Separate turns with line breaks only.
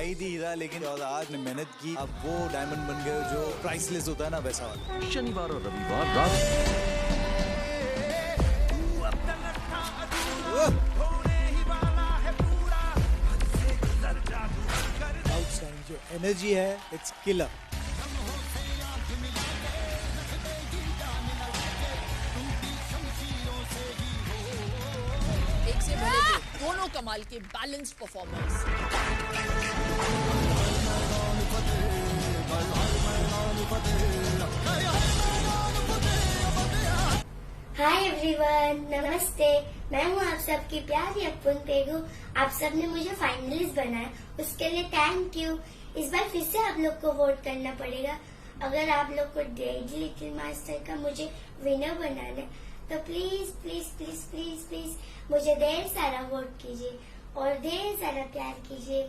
बनाई थी हीरा, लेकिन आज ने मेहनत की, अब वो डायमंड बन गए जो प्राइसलेस होता है ना, वैसा वाला।
शनिवार और रविवार रात
जो एनर्जी है, इट्स किलर।
एक से बड़े दोनों कमाल के बैलेंस परफॉर्मेंस।
हाय एवरीवन, नमस्ते। मैं हूँ आप सबकी प्यारी अपुन पेगू। आप सबने मुझे फाइनलिस्ट बनाया, उसके लिए थैंक यू। इस बार फिर से आप लोग को वोट करना पड़ेगा। अगर आप लोग को डेडली लिटिल मास्टर का मुझे विनर बनाना है तो please please please please please मुझे ढेर सारा वोट कीजिए और ढेर सारा प्यार कीजिए।